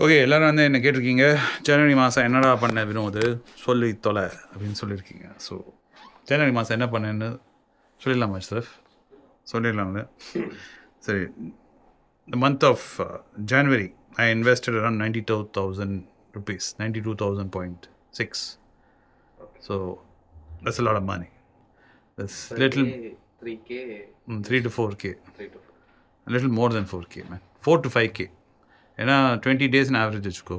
Okay, எல்லோரும் வந்து என்ன கேட்டிருக்கீங்க, ஜனவரி மாதம் என்னடா பண்ண வினோது சொல்லி தொலை அப்படின்னு சொல்லியிருக்கீங்க. ஸோ ஜனவரி மாதம் என்ன பண்ணேன்னு சொல்லிடலாமா சார்? சொல்லிடலாம்ல. சரி, the month of January, I invested around 92,000 rupees, 92,000.6. So that's a lot of money. That's little 3K 3 to 4K, a little more than 4K, man. 4 to 5K. ஏன்னா 20 days in average வச்சுக்கோ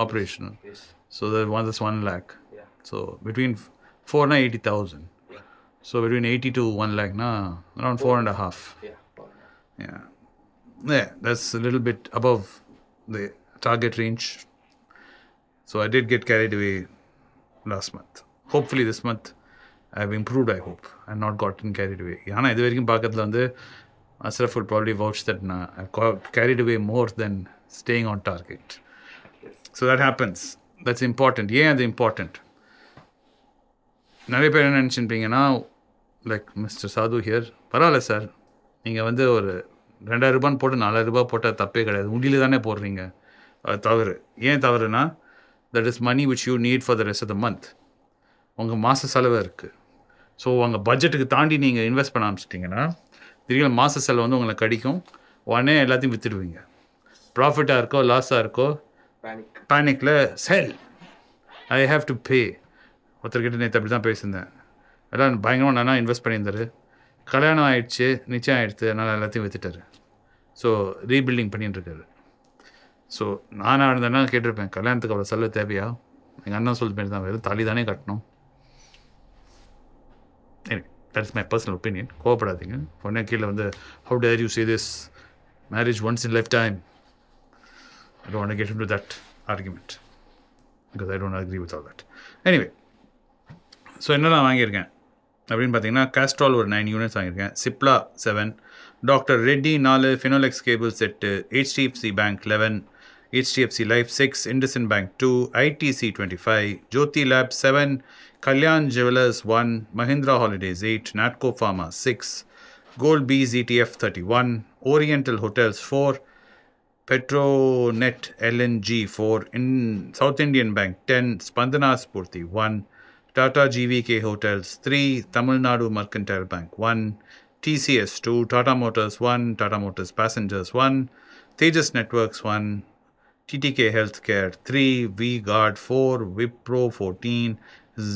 operational. yes. So that's 1 lakh. Yeah. So between 4 na 80,000. Yeah. So between 80 to 1 lakh na around 4.5. Yeah. Yeah. Yeah, that's a little bit above the target range. So I did get carried away last month. Hopefully this month I've improved, I hope. I've not gotten carried away. ஆனால் இது வரைக்கும் பார்க்கறதுல வந்து Ashraf will probably vouch that I've carried away more than staying on target. Yes. So that happens. That's important. ஏன் அது important? நிறைய பேர் என்ன நினச்சிருப்பீங்கன்னா, லைக் மிஸ்டர் சாது ஹியர், பரவாயில்ல சார், நீங்கள் வந்து ஒரு 2,000 ரூபான்னு போட்டு 4,000 ரூபாய் போட்டால் தப்பே கிடையாது, உண்டியில் தானே போடுறீங்க. அது தவறு. ஏன் தவறுனா, that is money which you need for the rest of the month. உங்கள் மாத செலவு இருக்குது. ஸோ உங்கள் பட்ஜெட்டுக்கு தாண்டி நீங்கள் இன்வெஸ்ட் பண்ண ஆரம்பிச்சிட்டிங்கன்னா, திடீர்னு மாத செலவு வந்து உங்களை கடிக்கும். உடனே எல்லாத்தையும் விற்றுடுவீங்க. ப்ராஃபிட்டாக இருக்கோ லாஸாக இருக்கோ, பேனிக்கில் செல், ஐ ஹாவ் டு பே. ஒருத்தர்கிட்ட நேற்று அப்படி தான் பேசியிருந்தேன். எல்லாம் பயங்கரமாக நல்லா இன்வெஸ்ட் பண்ணியிருந்தார். கல்யாணம் ஆகிடுச்சு, நிச்சயம் ஆகிடுச்சு, அதனால் எல்லாத்தையும் விற்றுட்டார். ஸோ ரீபில்டிங் பண்ணிட்டுருக்காரு. ஸோ நானாக இருந்தேன்னா கேட்டிருப்பேன், கல்யாணத்துக்கு அவ்வளோ செலவு தேவையா? எங்கள் அண்ணன் சொல்லி போய் தான், வெறும் தாலி தானே கட்டணும். That's my personal opinion. கோவப்படாதீங்க. உடனே கீழே வந்து, how dare you say this, marriage once in lifetime. I don't want to get into that argument because I don't agree with all that. Anyway, so என்னெல்லாம் வாங்கியிருக்கேன் அப்படின்னு பார்த்தீங்கன்னா, கேஸ்ட்ரால் ஒரு 9 units வாங்கியிருக்கேன், Cipla 7, doctor Reddy 4, Finolex cable set, HDFC bank 11, HDFC life 6, IndusInd bank 2, ITC 25, Jothi lab 7, Kalyan Jewelers 1, Mahindra Holidays 8, Natco Pharma 6, Gold Bees ETF 31, Oriental Hotels 4, Petronet LNG 4, in South Indian Bank 10, Spandana Spurti 1, Tata GVK Hotels 3, Tamil Nadu Mercantile Bank 1, TCS 2, Tata Motors 1, Tata Motors Passengers 1, Tejas Networks 1, TTK Healthcare 3, V-Guard 4, Wipro 14,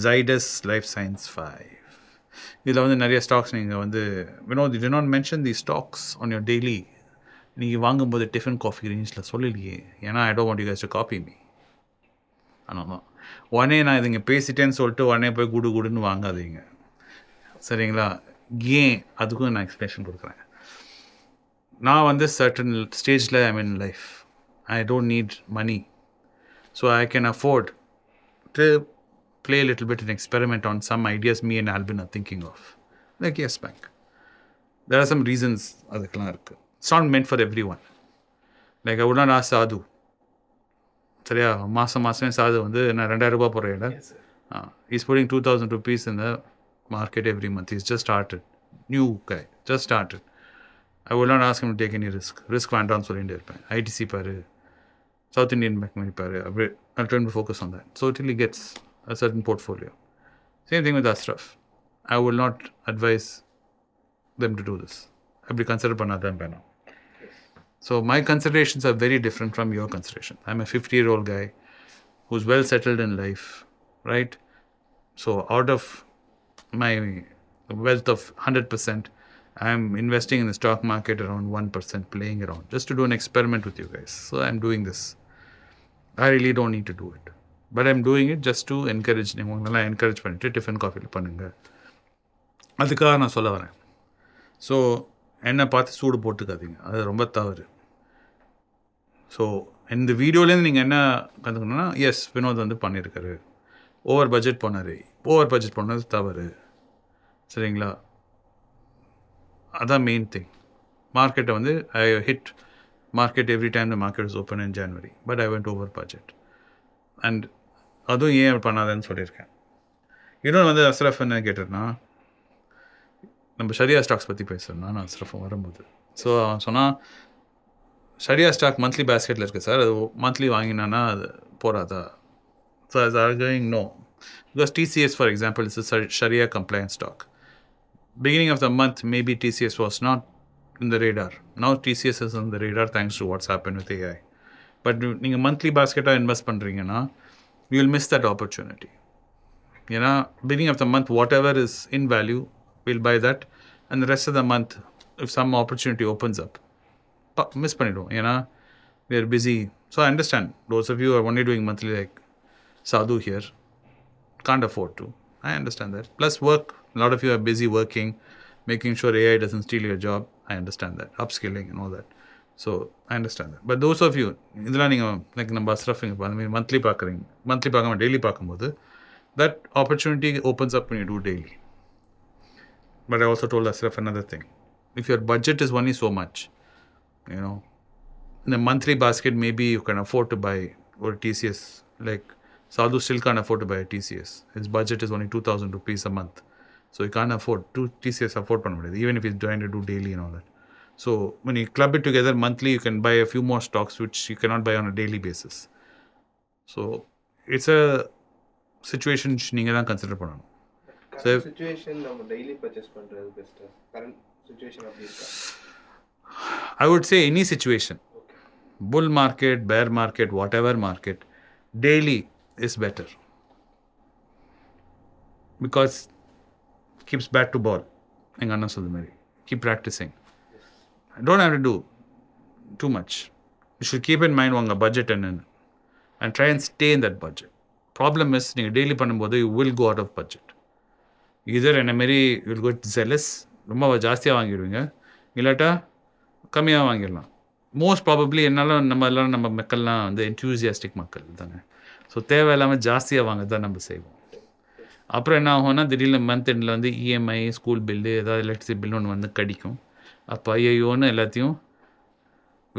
Zydus Life Science 5. இதில் வந்து நிறைய stocks நீங்கள் வந்து Vinod, you do not mention the stocks on your daily. நீங்கள் வாங்கும்போது tiffin coffee ரேஞ்சில் சொல்லலையே, ஏன்னா I don't want you guys to copy me. ஆனால் உடனே நான் இதுங்க பேசிட்டேன்னு சொல்லிட்டு உடனே போய் குடு குடுன்னு வாங்காதீங்க, சரிங்களா? ஏன் அதுக்கும் நான் எக்ஸ்ப்ளனேஷன் கொடுக்குறேன். நான் வந்து சர்டன் ஸ்டேஜில் I mean life, I don't need money, so I can afford to play a little bit and experiment on some ideas me and Albin are thinking of, like Yes Bank. There are some reasons adukkalam irukku. It's not meant for everyone. Like I would not ask Sadhu, சரியா, மாதம் சாது வந்து நான் 2,000 ரூபாய் போடுறேன். He's putting 2,000 rupees in the market every month. He's just started, new guy, just started. I will not ask him to take any risk வேண்டாம்னு சொல்லிட்டு இருப்பேன். ITC பாரு, South Indian Bank money பாரு, I'll try to focus on that. So till he gets a certain portfolio. Same thing with Ashraf. I will not advise them to do this. அப்படி consider பண்ணாதான் வேணும். So my considerations are very different from your consideration. I'm a 50-year-old guy who's well settled in life, right? So out of my wealth of 100%, I'm investing in the stock market around 1%, playing around, just to do an experiment with you guys. So I'm doing this. I really don't need to do it, but I'm doing it just to encourage. உங்களெல்லாம் encourage பண்ணிவிட்டு tiffin காஃபியில் பண்ணுங்கள், அதுக்காக நான் சொல்ல வரேன். So என்னை பார்த்து சூடு போட்டுக்காதீங்க, அது ரொம்ப தவறு. ஸோ இந்த வீடியோலேருந்து நீங்கள் என்ன கற்றுக்கணுன்னா, எஸ் வினோத் வந்து பண்ணியிருக்காரு, ஓவர் பட்ஜெட் போனார், ஓவர் பட்ஜெட் போனது தவறு, சரிங்களா? அதான் மெயின் திங். மார்க்கெட்டை வந்து I hit market every time the market is open in January, but I went over budget. And அதுவும் ஏன் பண்ணாதேன்னு சொல்லியிருக்கேன். இன்னொன்று வந்து அஸ்ரஃப் என்ன கேட்டேன்னா, நம்ம ஷரியா ஸ்டாக்ஸ் பற்றி பேசுகிறேன்னா நான் அஸ்ரஃபும் வரும்போது, ஸோ அவன் சொன்னால் Sharia stock monthly basket இருக்கு சார். அது monthly வாங்கினானா அது போறாதா? So as arguing no. Because TCS, for example, is a Sharia compliant stock. Beginning of the month, maybe TCS was not in the radar. Now TCS is on the radar thanks to what's happened with AI. But நீங்கள் monthly basket invest பண்ணுறீங்கன்னா you will miss that opportunity. Beginning of the month, whatever is in value, we'll buy that. And the rest of the month, if some opportunity opens up, miss பண்ணிடுவோம். We are busy. So I understand. Those of you who are only doing monthly like Sadhu here, can't afford to. I understand that. Plus work. A lot of you are busy working, making sure AI doesn't steal your job. I understand that. Upskilling and all that. So I understand that. But those of you, இதெல்லாம் நீங்கள் like நம்ம அஸ்ரஃபிங் monthly பார்க்குறீங்க, monthly பார்க்காம daily பார்க்கும்போது that opportunity opens up when you do daily. But I also told Asraf another thing. If your budget is only so much, in a monthly basket, maybe you can afford to buy or TCS. Like Sadhu still can't afford to buy a TCS. His budget is only 2,000 rupees a month. So he can't afford to TCS afford even if he's trying to do daily and all that. So when you club it together monthly, you can buy a few more stocks which you cannot buy on a daily basis. So it's a situation நீங்கள் தான் consider பண்ணணும். So situation நம்ம daily purchase பண்றது best. Current situation அப்படி இருக்கா? I would say any situation. Okay. Bull market, bear market, whatever market, daily is better. Because keeps bat to ball. எங்க அண்ணா சொல்ற மாதிரி. Keep practicing. Yes. Don't have to do too much. You should keep in mind உங்க budget and try and stay in that budget. Problem is நீங்கள் daily பண்ணும்போது you will go out of budget. Either என்ன மாரி you will get zealous, ரொம்ப ஜாஸ்தியாக வாங்கிடுவீங்க, இல்லாட்டா கம்மியாக வாங்கிடலாம். மோஸ்ட் ப்ராபப்ளி என்னாலும் நம்ம மக்கள்லாம் வந்து என்தூசியாஸ்டிக் மக்கள் தானே. ஸோ தேவையில்லாமல் ஜாஸ்தியாக வாங்க தான் நம்ம செய்வோம். அப்புறம் என்ன ஆகும்னா திடீர்னு மந்த் எண்டில் வந்து இஎம்ஐ, ஸ்கூல் பில்லு, ஏதாவது எலக்ட்ரிசிட்டி பில்லு ஒன்று வந்து கடிக்கும். அப்போ ஐயோன்னு எல்லாத்தையும்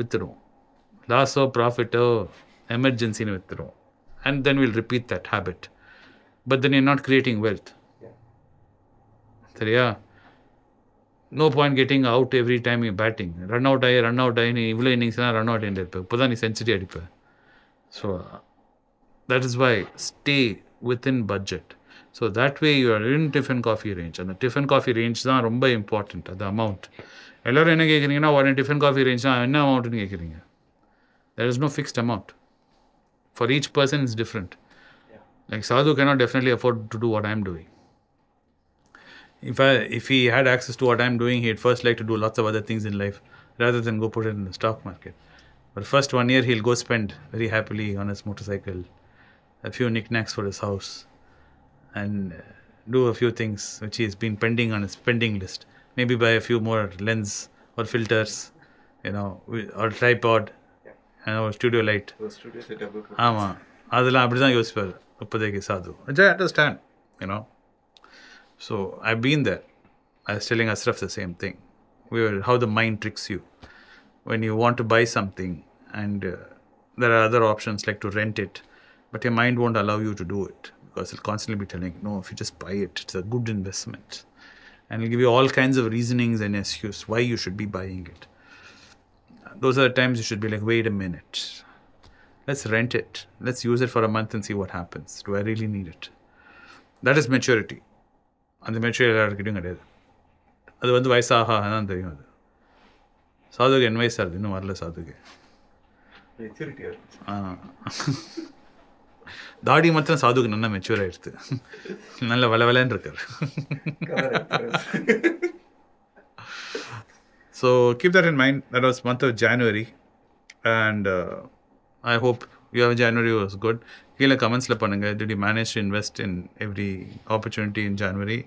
விற்றுடுவோம். லாஸோ ப்ராஃபிட்டோ எமர்ஜென்சின்னு விற்றுடுவோம். And then we'll repeat that habit. But then you're not creating wealth. சரியா? No point getting out every time you're batting. Run out நீ இவ்வளோ இன்னிங்ஸ்லாம் ரன் அவுட் ஆகிட்டு இருப்பேன். இப்போ தான் நீ செஞ்சுரி அடிப்பேன். So that is why stay within budget. So that way you are in tiffin coffee range. அந்த tiffin coffee range தான் ரொம்ப இம்பார்ட்டண்ட். அது அமௌண்ட். எல்லோரும் என்ன கேட்குறீங்கன்னா உடனே டிஃபன் காஃபி ரேஞ்ச்னால் என்ன அமௌண்ட்டுன்னு கேட்குறீங்க. There is no fixed amount. For each person, it's different. Yeah. Like Sadhu cannot definitely afford to do what I'm doing. If he had access to what I'm doing, he'd first like to do lots of other things in life rather than go put it in the stock market. But first 1 year, he'll go spend very happily on his motorcycle, a few knickknacks for his house, and do a few things which he's been pending on his pending list. Maybe buy a few more lens or filters, or tripod. ஒரு studio light. ஆமாம், அதெல்லாம் அப்படி தான் யோசிப்பார் இப்போதைக்கு சாது. I understand, So I've been there. I was telling Asraf the same thing. How the mind tricks you. When you want to buy something and there are other options like to rent it, but your mind won't allow you to do it because it'll constantly be telling, no, if you just buy it, it's a good investment. And it'll give you all kinds of reasonings and excuses why you should be buying it. Those are the times you should be like, wait a minute, let's rent it, let's use it for a month and see what happens. Do I really need it? That is maturity. அந்த maturity எல்லாருக்கிட்டையும் கிடையாது. அது வந்து வயசாக தான் தெரியும். அது சாதுக்கு என்ன வயசு ஆகுது? இன்னும் வரல சாதுக்கு. தாடி மாத்திரம் சாதுக்கு நல்லா மெச்சூர் ஆகிடுது. நல்ல வளன்னு இருக்காரு. So keep that in mind. That was month of January, and I hope your January was good. கீழே கமெண்ட்ஸில் பண்ணுங்கள், did you manage to invest in every opportunity in January?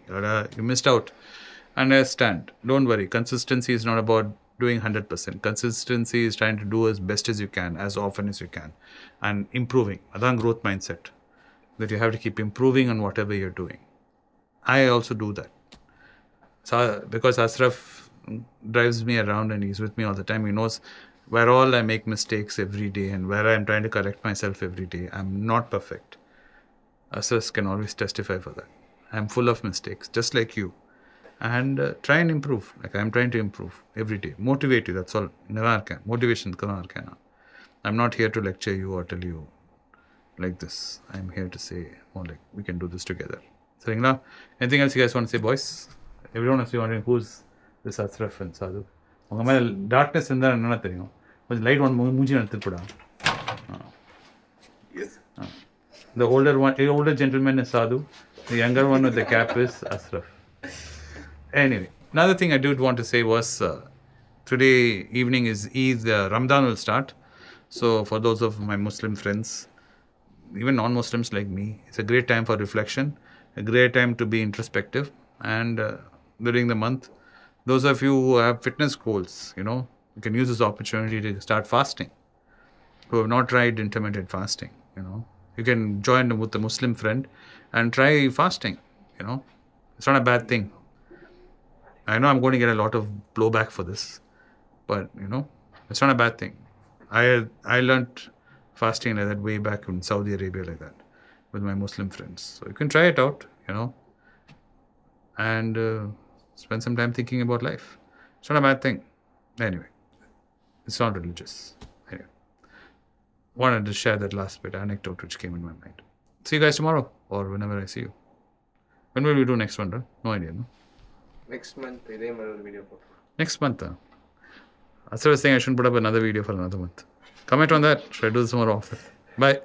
You missed out. Understand. Don't worry. Consistency is not about doing 100%. Consistency is trying to do as best as you can, as often as you can, and improving. Adan growth mindset. That you have to keep improving on whatever you're doing. I also do that. So, because Asraf drives me around and he's with me all the time, he knows where all I make mistakes every day and where I'm trying to correct myself every day. I'm not perfect. Asraf can always testify for that. I'm full of mistakes, just like you. and try and improve. Like I'm trying to improve every day. Motivate you, that's all. Motivation. I'm not here to lecture you or tell you like this. I'm here to say more like we can do this together. Saringla? Anything else you guys want to say, boys? Everyone is wondering who's this Ashraf and Sadhu. உங்கள் மேலே darkness இருந்தால் என்னென்ன தெரியும், கொஞ்சம் light one மூஞ்சி எடுத்துக்கூடா. The older gentleman is Sadhu. The younger one with the cap is Ashraf. Anyway, another thing I did want to say was today evening is Eid. Ramadan will start. So for those of my Muslim friends, even non-Muslims like me, it's a great time for reflection, a great time to be introspective. And during the month, those of you who have fitness goals, you can use this opportunity to start fasting. Who have not tried intermittent fasting, you can join with a Muslim friend and try fasting. It's not a bad thing. I know I'm going to get a lot of blowback for this, but it's not a bad thing. I learnt fasting like that way back in Saudi Arabia, like that, with my Muslim friends. So you can try it out, and spend some time thinking about life. It's not a bad thing. Anyway, it's not religious. Anyway, wanted to share that last bit anecdote which came in my mind. See you guys tomorrow or whenever I see you. When will we do next one? Right? No idea. No? Next month, இதே மாதிரி ஒரு video போட்டுருவோம். Next month. That's what I was saying. I shouldn't put up another video for another month. Comment on that. Should I do this more often? Bye.